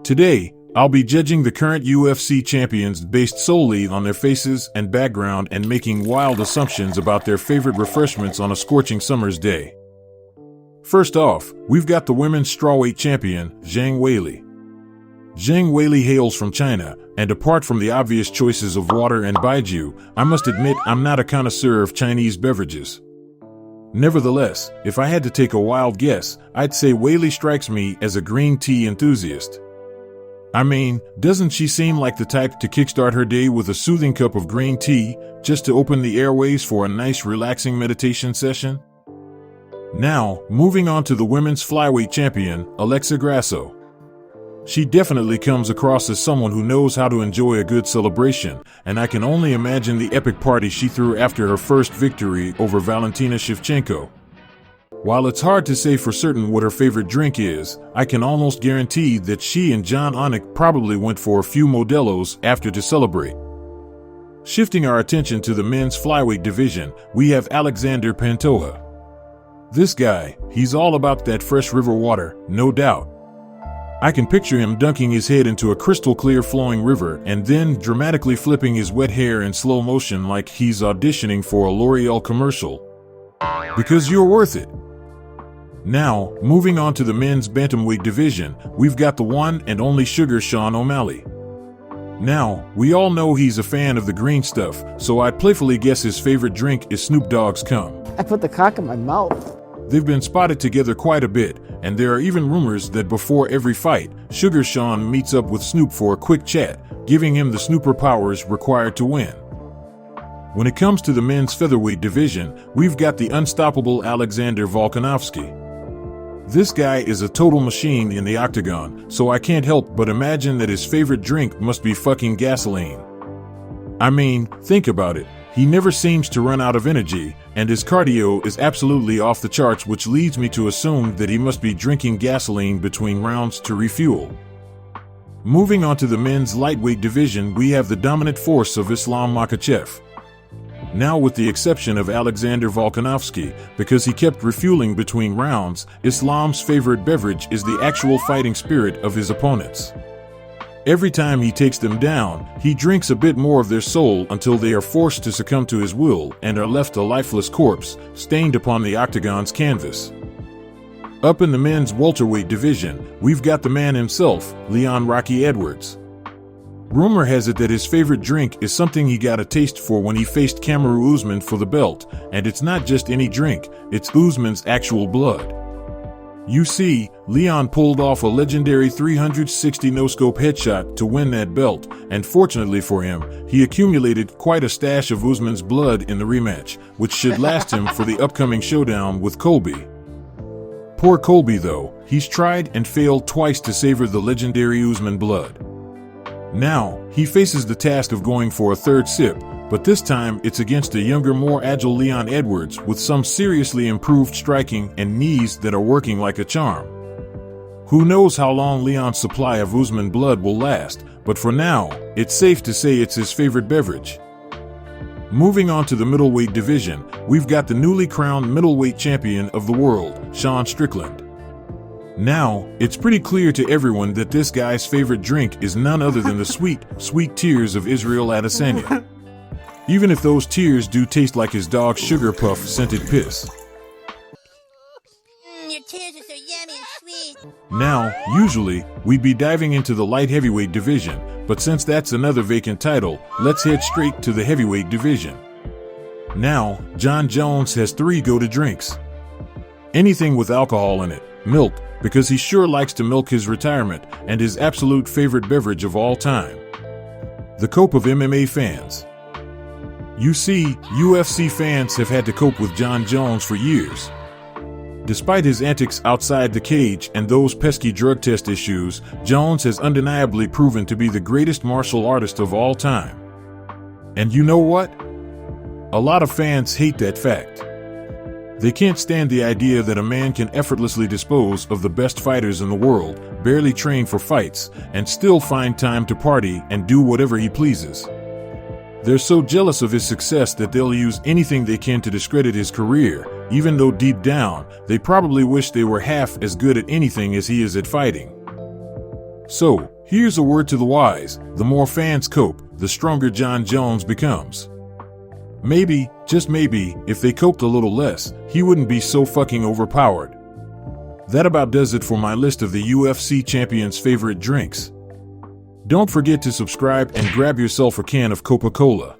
Today, I'll be judging the current UFC champions based solely on their faces and background and making wild assumptions about their favorite refreshments on a scorching summer's day. First off, we've got the women's strawweight champion, Zhang Weili. Zhang Weili hails from China, and apart from the obvious choices of water and baijiu, I must admit I'm not a connoisseur of Chinese beverages. Nevertheless, if I had to take a wild guess, I'd say Weili strikes me as a green tea enthusiast. I mean, doesn't she seem like the type to kickstart her day with a soothing cup of green tea, just to open the airways for a nice relaxing meditation session? Now, moving on to the women's flyweight champion, Alexa Grasso. She definitely comes across as someone who knows how to enjoy a good celebration, and I can only imagine the epic party she threw after her first victory over Valentina Shevchenko. While it's hard to say for certain what her favorite drink is, I can almost guarantee that she and John Anik probably went for a few Modelo's after to celebrate. Shifting our attention to the men's flyweight division, we have Alexander Pantoja. This guy, he's all about that fresh river water, no doubt. I can picture him dunking his head into a crystal clear flowing river and then dramatically flipping his wet hair in slow motion like he's auditioning for a L'Oreal commercial. Because you're worth it. Now, moving on to the men's bantamweight division, we've got the one and only Sugar Sean O'Malley. Now, we all know he's a fan of the green stuff, so I'd playfully guess his favorite drink is Snoop Dogg's cum. I put the cock in my mouth. They've been spotted together quite a bit, and there are even rumors that before every fight, Sugar Sean meets up with Snoop for a quick chat, giving him the snooper powers required to win. When it comes to the men's featherweight division, we've got the unstoppable Alexander Volkanovski. This guy is a total machine in the octagon, so I can't help but imagine that his favorite drink must be fucking gasoline. I mean, think about it. He never seems to run out of energy, and his cardio is absolutely off the charts, which leads me to assume that he must be drinking gasoline between rounds to refuel. Moving on to the men's lightweight division, we have the dominant force of Islam Makhachev. Now, with the exception of Alexander Volkanovski, because he kept refueling between rounds, Islam's favorite beverage is the actual fighting spirit of his opponents. Every time he takes them down, he drinks a bit more of their soul until they are forced to succumb to his will and are left a lifeless corpse, stained upon the octagon's canvas. Up in the men's welterweight division, we've got the man himself, Leon Rocky Edwards. Rumor has it that his favorite drink is something he got a taste for when he faced Kamaru Usman for the belt, and it's not just any drink, it's Usman's actual blood. You see, Leon pulled off a legendary 360 no-scope headshot to win that belt, and fortunately for him, he accumulated quite a stash of Usman's blood in the rematch, which should last him for the upcoming showdown with Colby. Poor Colby though, he's tried and failed twice to savor the legendary Usman blood. Now, he faces the task of going for a third sip, but this time it's against a younger, more agile Leon Edwards with some seriously improved striking and knees that are working like a charm. Who knows how long Leon's supply of Usman blood will last, but for now, it's safe to say it's his favorite beverage. Moving on to the middleweight division, we've got the newly crowned middleweight champion of the world, Sean Strickland. Now, it's pretty clear to everyone that this guy's favorite drink is none other than the sweet, sweet tears of Israel Adesanya. Even if those tears do taste like his dog's sugar puff scented piss. Your tears are so yummy and sweet. Now, usually, we'd be diving into the light heavyweight division, but since that's another vacant title, let's head straight to the heavyweight division. Now, John Jones has 3 go-to drinks. Anything with alcohol in it, milk, because he sure likes to milk his retirement, and his absolute favorite beverage of all time. The cope of MMA fans. You see, UFC fans have had to cope with John Jones for years. Despite his antics outside the cage and those pesky drug test issues, Jones has undeniably proven to be the greatest martial artist of all time. And you know what? A lot of fans hate that fact. They can't stand the idea that a man can effortlessly dispose of the best fighters in the world, barely train for fights, and still find time to party and do whatever he pleases. They're so jealous of his success that they'll use anything they can to discredit his career, even though deep down, they probably wish they were half as good at anything as he is at fighting. So, Here's a word to the wise: the more fans cope, the stronger John Jones becomes. Maybe, just maybe, if they coped a little less, he wouldn't be so fucking overpowered. That about does it for my list of the UFC champions' favorite drinks. Don't forget to subscribe and grab yourself a can of Coca-Cola.